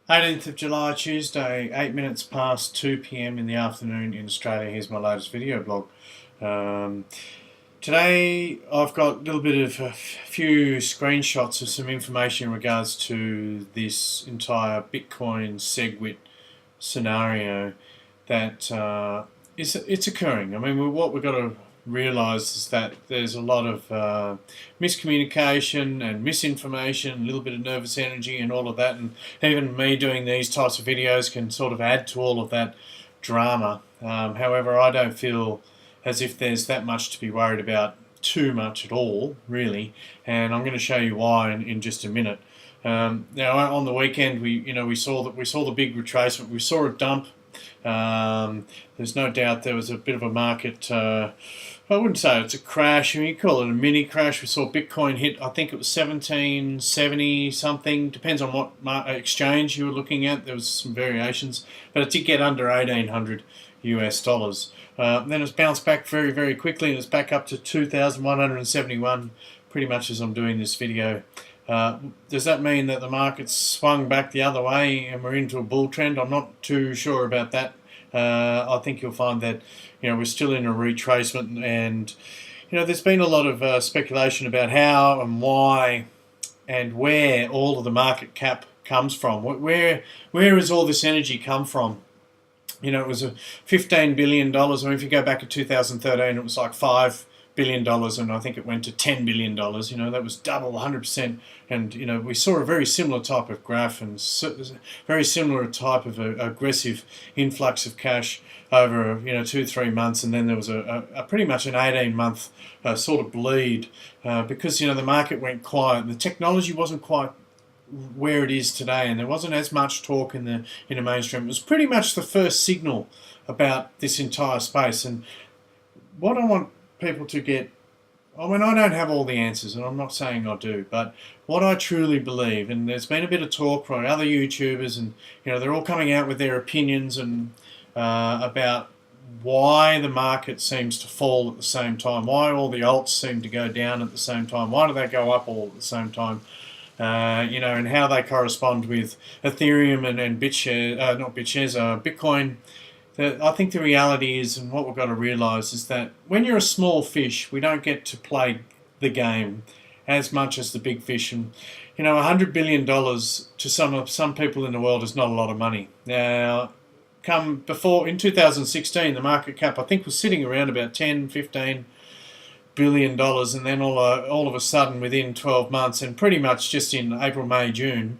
18th of July, Tuesday, 8 minutes past 2 p.m. in the afternoon in Australia. Here's my latest video blog. Today I've got a little bit of a few screenshots of some information in regards to this entire Bitcoin SegWit scenario that it's occurring. I mean, what we've got to realise is that there's a lot of miscommunication and misinformation, a little bit of nervous energy and all of that, and even me doing these types of videos can sort of add to all of that drama. However, I don't feel as if there's that much to be worried about, too much at all, really, and I'm going to show you why in just a minute. Now, on the weekend, we saw the big retracement. We saw a dump. There's no doubt there was a bit of a market. I wouldn't say it's a crash. I mean, you call it a mini crash. We saw Bitcoin hit, I think it was 1770 something. Depends on what exchange you were looking at. There was some variations, but it did get under 1800 US dollars. Then it's bounced back very, very quickly, and it's back up to 2,171, pretty much as I'm doing this video. Does that mean that the market's swung back the other way and we're into a bull trend? I'm not too sure about that. I think you'll find that we're still in a retracement, and there's been a lot of speculation about how and why and where all of the market cap comes from. Where has all this energy come from? It was a $15 billion. I mean, if you go back to 2013, it was like $5 billion, and I think it went to $10 billion. That was double, 100%. And we saw a very similar type of graph and very similar type of aggressive influx of cash over 2-3 months, and then there was a pretty much an 18-month sort of bleed because the market went quiet and the technology wasn't quite where it is today, and there wasn't as much talk in the mainstream. It was pretty much the first signal about this entire space. And what I want people to get, I mean, I don't have all the answers, and I'm not saying I do, but what I truly believe, and there's been a bit of talk from other YouTubers, and they're all coming out with their opinions and about why the market seems to fall at the same time, why all the alts seem to go down at the same time, why do they go up all at the same time, and how they correspond with Ethereum and Bitshares, not Bitshares, Bitcoin. I think the reality is, and what we've got to realise, is that when you're a small fish, we don't get to play the game as much as the big fish. And $100 billion to some people in the world is not a lot of money. Now, in 2016, the market cap I think was sitting around about $10-15 billion, and then all of a sudden, within 12 months, and pretty much just in April, May, June,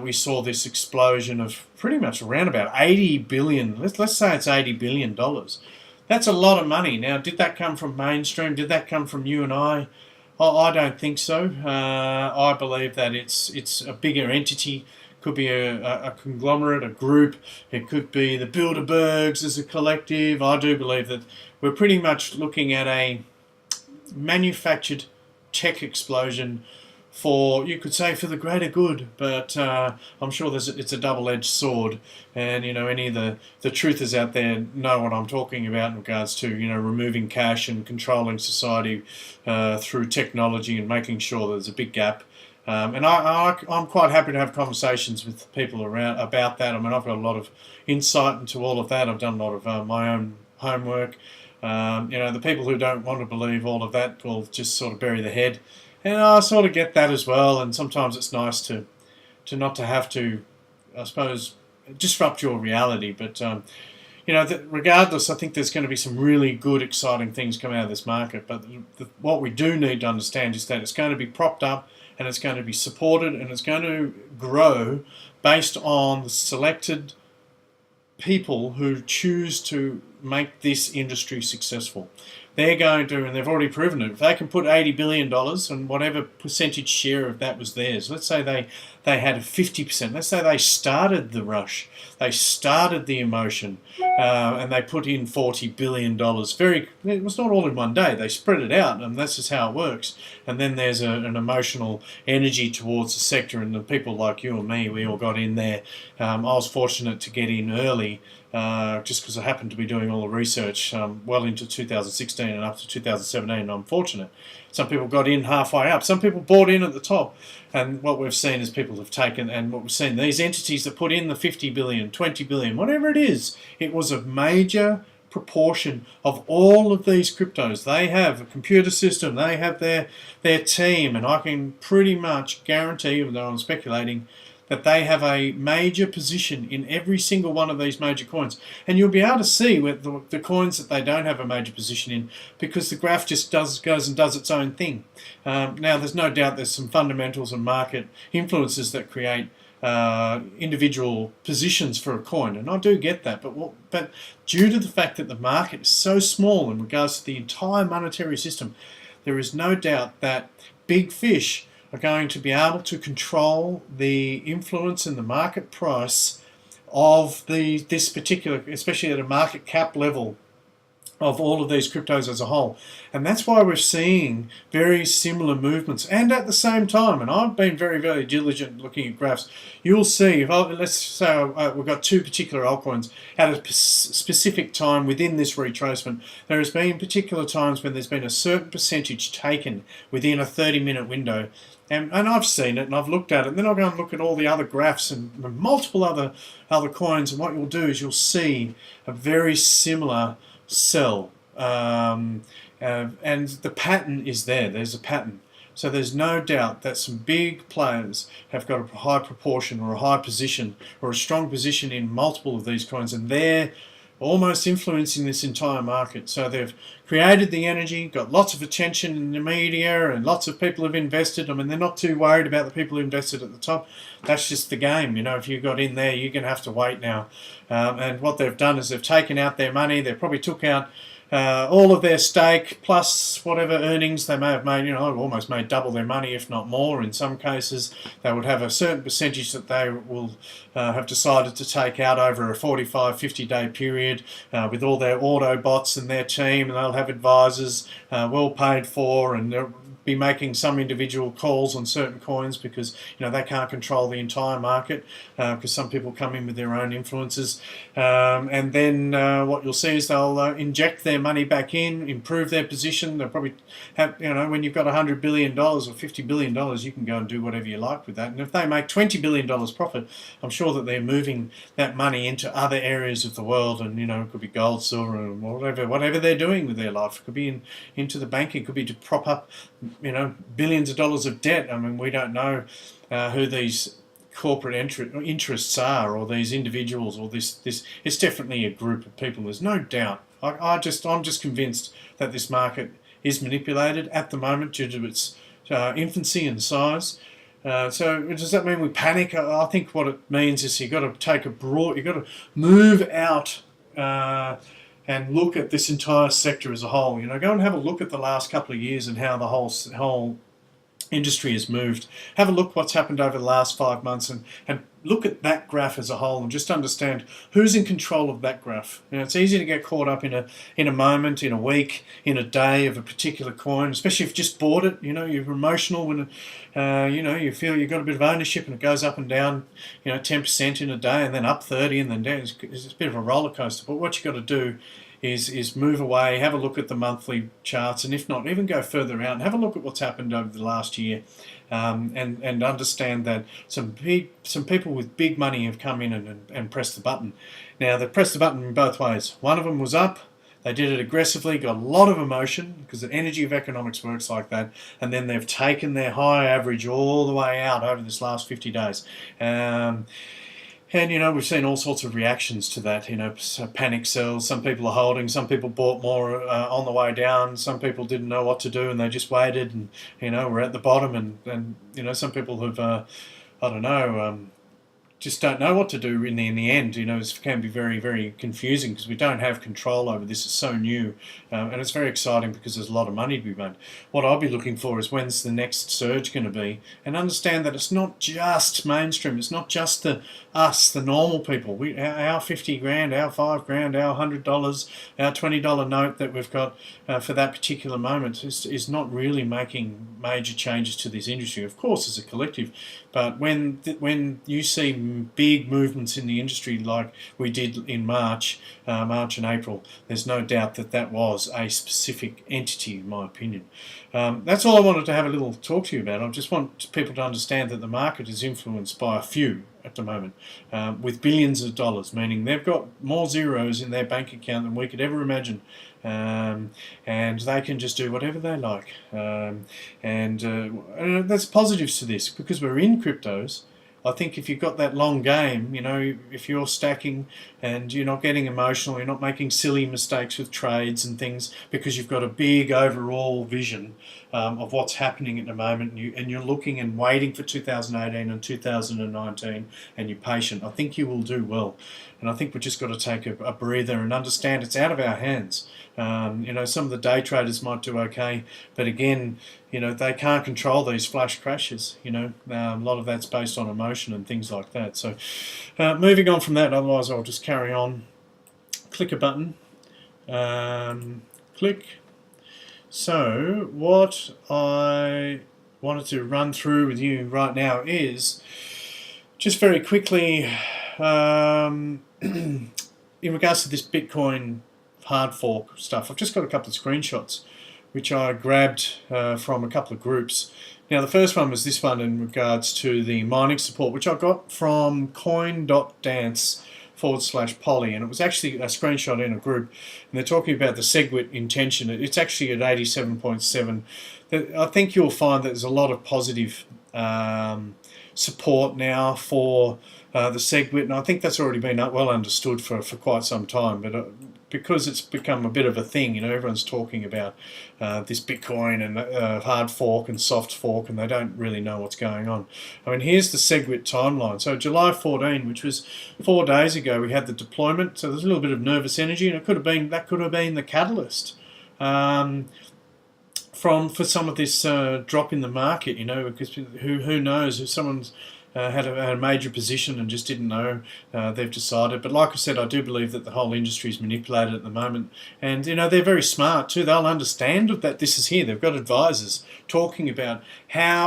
we saw this explosion of pretty much around about 80 billion. Let's say it's $80 billion. That's a lot of money. Now, did that come from mainstream? Did that come from you and I? I don't think so. I believe that it's a bigger entity. Could be a conglomerate, a group. It could be the Bilderbergs as a collective. I do believe that we're pretty much looking at a manufactured tech explosion for, you could say, for the greater good, but I'm sure it's a double-edged sword, and any of the truthers out there know what I'm talking about in regards to removing cash and controlling society through technology and making sure there's a big gap. And I'm quite happy to have conversations with people around about that. I mean, I've got a lot of insight into all of that. I've done a lot of my own homework. The people who don't want to believe all of that will just sort of bury their head. And I sort of get that as well, and sometimes it's nice to not to have to, I suppose, disrupt your reality. But, regardless, I think there's going to be some really good, exciting things coming out of this market. But what we do need to understand is that it's going to be propped up, and it's going to be supported, and it's going to grow based on the selected people who choose to make this industry successful. They're going to, and they've already proven it, if they can put $80 billion and whatever percentage share of that was theirs, let's say they had a 50%, let's say they started the rush, they started the emotion, and they put in $40 billion. It was not all in one day, they spread it out, and that's just how it works. And then there's an emotional energy towards the sector, and the people like you and me, we all got in there. I was fortunate to get in early, just because I happened to be doing all the research well into 2016 and up to 2017. I'm fortunate. Some people got in halfway up. Some people bought in at the top. And what we've seen is people have taken, and what we've seen, these entities that put in the 50 billion, 20 billion, whatever it is, it was a major proportion of all of these cryptos. They have a computer system, they have their team, and I can pretty much guarantee, even though I'm speculating, that they have a major position in every single one of these major coins. And you'll be able to see with the coins that they don't have a major position in, because the graph just goes and does its own thing. Now, there's no doubt there's some fundamentals and market influences that create individual positions for a coin, and I do get that, but due to the fact that the market is so small in regards to the entire monetary system, there is no doubt that big fish are going to be able to control the influence in the market price of this particular, especially at a market cap level, of all of these cryptos as a whole. And that's why we're seeing very similar movements. And at the same time, and I've been very, very diligent looking at graphs, you'll see, let's say we've got two particular altcoins at a specific time within this retracement, there has been particular times when there's been a certain percentage taken within a 30-minute window. And I've seen it, and I've looked at it, and then I'll go and look at all the other graphs and multiple other coins, and what you'll do is you'll see a very similar sell, and the pattern is there. There's a pattern. So there's no doubt that some big players have got a high proportion or a high position or a strong position in multiple of these coins, and they're almost influencing this entire market. So they've created the energy, got lots of attention in the media, and lots of people have invested. I mean, they're not too worried about the people who invested at the top. That's just the game. You know, if you got in there, you're going to have to wait now. And what they've done is they've taken out their money. They probably took out all of their stake plus whatever earnings they may have made. You know, almost made double their money, if not more. In some cases, they would have a certain percentage that they will have decided to take out over a 45, 50-day period with all their auto bots and their team, and they'll have advisors well paid for, and they'll be making some individual calls on certain coins because, you know, they can't control the entire market because some people come in with their own influences, and then what you'll see is they'll inject their money back in, improve their position. They'll probably have, you know, when you've got $100 billion or $50 billion, you can go and do whatever you like with that. And if they make $20 billion profit, I'm sure that they're moving that money into other areas of the world, and, you know, it could be gold, silver, and whatever they're doing with their life. It could be into the banking, it could be to prop up, you know, billions of dollars of debt. I mean, we don't know who these corporate interests are, or these individuals, or this. It's definitely a group of people. There's no doubt. I'm just convinced that this market is manipulated at the moment due to its infancy and size. So does that mean we panic? I think what it means is you've got to move out and look at this entire sector as a whole. You know, go and have a look at the last couple of years and how the whole industry has moved. Have a look what's happened over the last 5 months, and look at that graph as a whole, and just understand who's in control of that graph. You know, it's easy to get caught up in a moment, in a week, in a day of a particular coin, especially if you just bought it. You know, you're emotional when you know, you feel you've got a bit of ownership, and it goes up and down, you know, 10% in a day, and then up 30, and then down. It's a bit of a roller coaster. But what you've got to do is move away, have a look at the monthly charts, and if not, even go further out and have a look at what's happened over the last year, and understand that some people with big money have come in and pressed the button. Now, they pressed the button in both ways. One of them was up. They did it aggressively, got a lot of emotion, because the energy of economics works like that, and then they've taken their high average all the way out over this last 50 days. And, you know, we've seen all sorts of reactions to that, you know, panic sells. Some people are holding, some people bought more on the way down, some people didn't know what to do and they just waited, and, you know, we're at the bottom, and you know, some people have, I don't know, just don't know what to do in the end. You know, it can be very, very confusing because we don't have control over this. It's so new, and it's very exciting because there's a lot of money to be made. What I'll be looking for is when's the next surge going to be, and understand that it's not just mainstream. It's not just us, the normal people. Our 50 grand, our 5 grand, our $100, our $20 note that we've got for that particular moment is not really making major changes to this industry. Of course, as a collective, but when you see big movements in the industry like we did in March and April, there's no doubt that that was a specific entity, in my opinion. That's all I wanted to have a little talk to you about. I just want people to understand that the market is influenced by a few at the moment, with billions of dollars, meaning they've got more zeros in their bank account than we could ever imagine. And they can just do whatever they like. And there's positives to this, because we're in cryptos. I think if you've got that long game, you know, if you're stacking and you're not getting emotional, you're not making silly mistakes with trades and things, because you've got a big overall vision of what's happening at the moment, and you're looking and waiting for 2018 and 2019, and you're patient, I think you will do well. And I think we've just got to take a breather and understand it's out of our hands. You know, some of the day traders might do okay, but again, you know, they can't control these flash crashes. You know, a lot of that's based on emotion and things like that. So moving on from that, otherwise I'll just carry on. Click a button. Click. So what I wanted to run through with you right now is just very quickly in regards to this Bitcoin hard fork stuff. I've just got a couple of screenshots which I grabbed from a couple of groups. Now the first one was this one in regards to the mining support, which I got from coin.dance/poly, and it was actually a screenshot in a group, and they're talking about the SegWit intention. It's actually at 87.7. I think you'll find that there's a lot of positive support now for the SegWit, and I think that's already been well understood for quite some time, but because it's become a bit of a thing, you know, everyone's talking about this Bitcoin and hard fork and soft fork, and they don't really know what's going on. I mean, here's the SegWit timeline. So July 14, which was 4 days ago, we had the deployment, so there's a little bit of nervous energy, and that could have been the catalyst for some of this drop in the market, you know, because who knows if someone's had a major position and just didn't know they've decided. But like I said, I do believe that the whole industry is manipulated at the moment, and you know, they're very smart too. They'll understand that this is here. They've got advisors talking about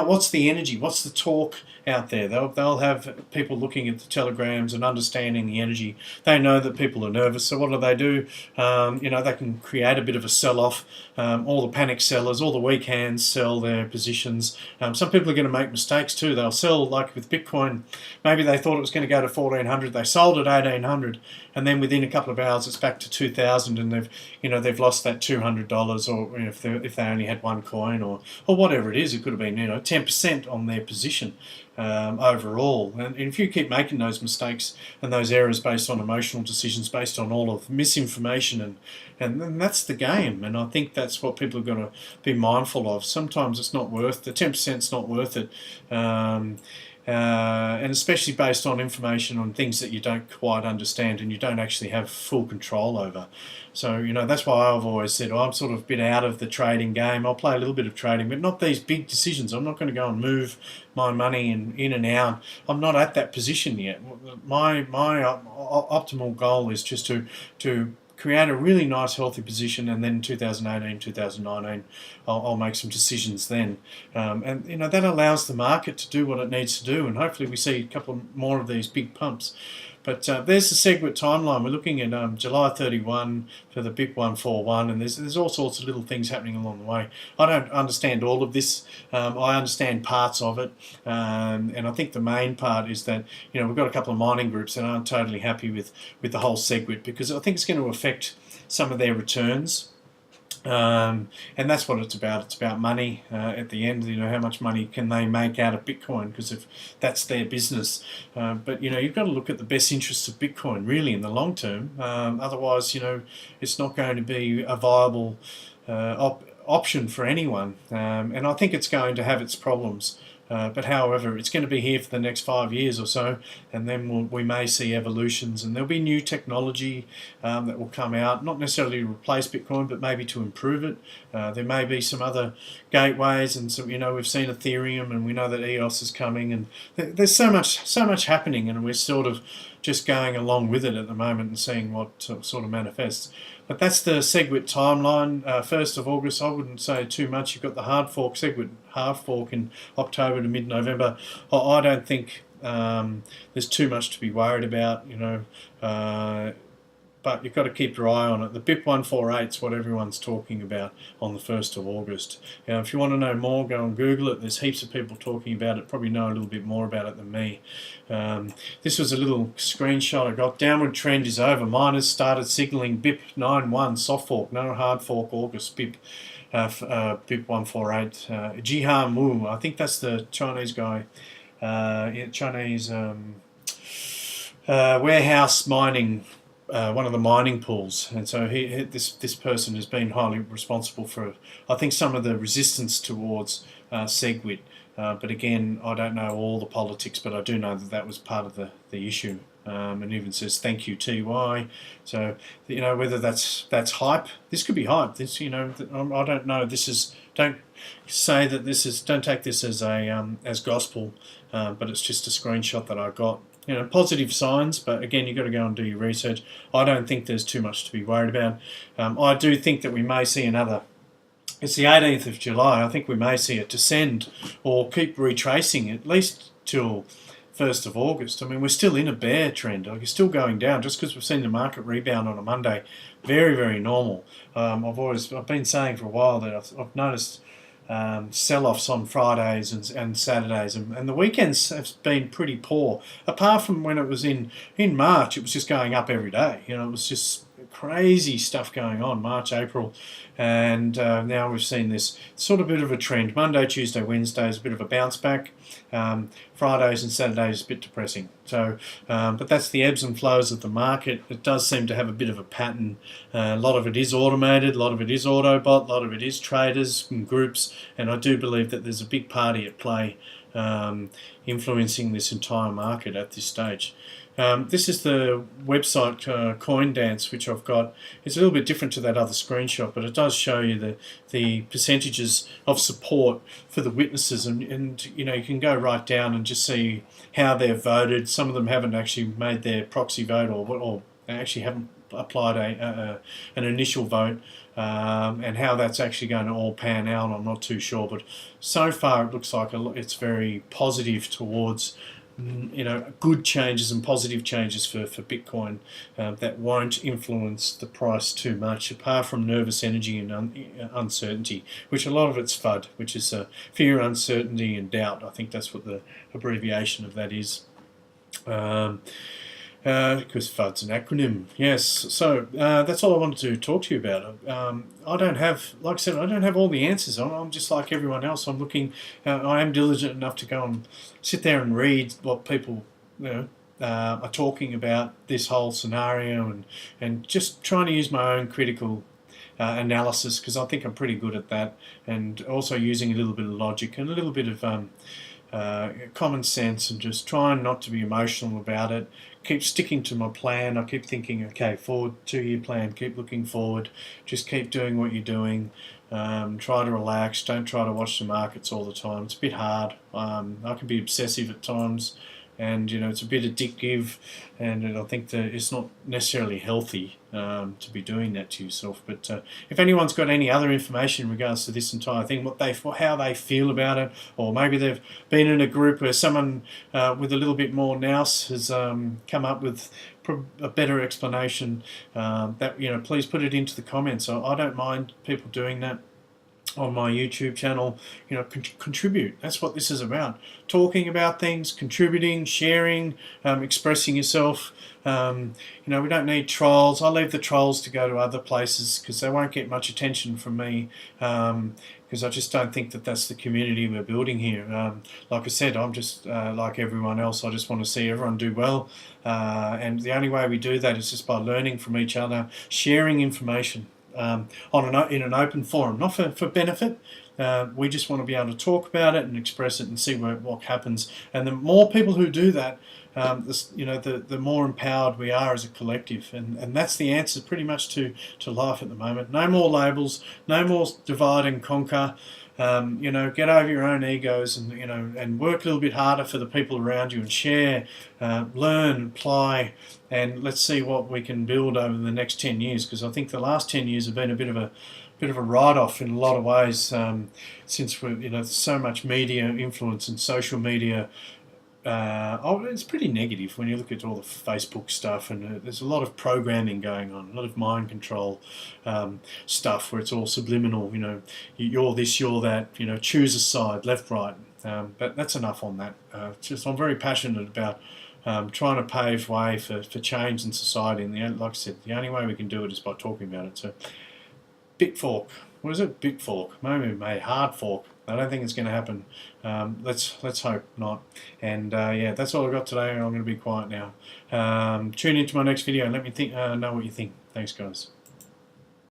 what's the energy, what's the talk out there. They'll have people looking at the telegrams and understanding the energy. They know that people are nervous, so what do? You know, they can create a bit of a sell-off. All the panic sellers, all the weak hands sell their positions. Some people are going to make mistakes too. They'll sell, like with Bitcoin, maybe they thought it was going to go to 1400, they sold at 1800, and then within a couple of hours it's back to 2000, and they've lost that $200, or you know, if they only had one coin, or whatever it is. It could have been 10% on their position overall. And if you keep making those mistakes and those errors based on emotional decisions, based on all of misinformation, and then that's the game. And I think that's what people are going to be mindful of. Sometimes it's not worth the 10%'s not worth it. And especially based on information on things that you don't quite understand and you don't actually have full control over. So, you know, that's why I've always said, I'm sort of a bit out of the trading game. I'll play a little bit of trading, but not these big decisions. I'm not going to go and move my money in and out. I'm not at that position yet. My optimal goal is just to create a really nice healthy position, and then 2018, 2019 I'll make some decisions then, and you know, that allows the market to do what it needs to do, and hopefully we see a couple more of these big pumps. But there's the SegWit timeline. We're looking at July 31 for the BIP 141, and there's all sorts of little things happening along the way. I don't understand all of this. I understand parts of it, and I think the main part is that, you know, we've got a couple of mining groups that aren't totally happy with the whole SegWit, because I think it's going to affect some of their returns. And that's what it's about. It's about money at the end. You know, how much money can they make out of Bitcoin, because if that's their business. But you know, you've got to look at the best interests of Bitcoin really in the long term. Otherwise, you know, it's not going to be a viable option for anyone. And I think it's going to have its problems. But however, it's going to be here for the next 5 years or so, and then we may see evolutions, and there'll be new technology that will come out, not necessarily to replace Bitcoin, but maybe to improve it. There may be some other gateways, and so, you know, we've seen Ethereum, and we know that EOS is coming, and there's so much happening, and we're sort of just going along with it at the moment and seeing what sort of manifests. But that's the SegWit timeline. 1st of August, I wouldn't say too much. You've got the hard fork, SegWit hard fork in October to mid-November. I don't think there's too much to be worried about, but you've got to keep your eye on it. The BIP148 is what everyone's talking about on the 1st of August. If you want to know more, go and Google it. There's heaps of people talking about it, probably know a little bit more about it than me. This was a little screenshot I got. Downward trend is over. Miners started signaling BIP91 soft fork, no hard fork August BIP148. Jihan, I think that's the Chinese guy, Chinese warehouse mining, one of the mining pools, and so this person has been highly responsible for, I think, some of the resistance towards SegWit. But again, I don't know all the politics, but I do know that that was part of the issue. And even says thank you TY. So whether that's hype. This could be hype. This I don't know. This is, don't say that this is, don't take this as a as gospel. But it's just a screenshot that I got. Positive signs, but again, you've got to go and do your research. I don't think there's too much to be worried about. I do think that we may see another. It's the 18th of July. I think we may see it descend or keep retracing at least till 1st of August. I mean, we're still in a bear trend. Like, it's still going down just because we've seen the market rebound on a Monday. Very, very normal. I've been saying for a while that I've noticed sell-offs on Fridays and Saturdays, and the weekends have been pretty poor. Apart from when it was in March, it was just going up every day. It was just crazy stuff going on, March, April, and now we've seen this sort of bit of a trend. Monday, Tuesday, Wednesday is a bit of a bounce back. Fridays and Saturdays a bit depressing. So, but that's the ebbs and flows of the market. It does seem to have a bit of a pattern. A lot of it is automated, a lot of it is Autobot, a lot of it is traders and groups, and I do believe that there's a big party at play influencing this entire market at this stage. This is the website CoinDance, which I've got. It's a little bit different to that other screenshot, but it does show you the percentages of support for the witnesses, and you can go right down and just see how they've voted. Some of them haven't actually made their proxy vote, or they actually haven't applied an initial vote, and how that's actually going to all pan out, I'm not too sure. But so far, it looks like it's very positive towards good changes and positive changes for Bitcoin that won't influence the price too much, apart from nervous energy and uncertainty, which a lot of it's FUD, which is fear, uncertainty, and doubt. I think that's what the abbreviation of that is. Because FUD's an acronym. Yes, so that's all I wanted to talk to you about. I don't have, like I said, I don't have all the answers. I'm just like everyone else. I'm looking, I am diligent enough to go and sit there and read what people are talking about this whole scenario, and just trying to use my own critical analysis, because I think I'm pretty good at that, and also using a little bit of logic and a little bit of common sense, and just trying not to be emotional about it. Keep sticking to my plan. I keep thinking, okay, forward, 2-year plan, keep looking forward, just keep doing what you're doing. Try to relax, don't try to watch the markets all the time. It's a bit hard. I can be obsessive at times, and it's a bit addictive, and I think that it's not necessarily healthy to be doing that to yourself. But if anyone's got any other information in regards to this entire thing, how they feel about it, or maybe they've been in a group where someone with a little bit more nous has come up with a better explanation, that please put it into the comments. I don't mind people doing that on my YouTube channel. Contribute. That's what this is about. Talking about things, contributing, sharing, expressing yourself. We don't need trolls. I leave the trolls to go to other places, because they won't get much attention from me, because I just don't think that that's the community we're building here. Like I said, I'm just like everyone else. I just want to see everyone do well, and the only way we do that is just by learning from each other, sharing information in an open forum, not for benefit. We just want to be able to talk about it and express it and see what happens. And the more people who do that, the more empowered we are as a collective. And that's the answer pretty much to life at the moment. No more labels, no more divide and conquer. Get over your own egos, and and work a little bit harder for the people around you, and share, learn, apply, and let's see what we can build over the next 10 years. Because I think the last 10 years have been a bit of a write-off in a lot of ways, since we're so much media influence and social media it's pretty negative when you look at all the Facebook stuff, and there's a lot of programming going on, a lot of mind control stuff where it's all subliminal. You know, you're this, you're that. You know, choose a side, left, right. But that's enough on that. Just I'm very passionate about trying to pave way for change in society, and like I said, the only way we can do it is by talking about it. So, Bitfork. What is it? Bitfork. Maybe hard fork. I don't think it's going to happen. Let's hope not. And yeah, that's all I've got today. I'm going to be quiet now. Tune into my next video and let me know what you think. Thanks, guys.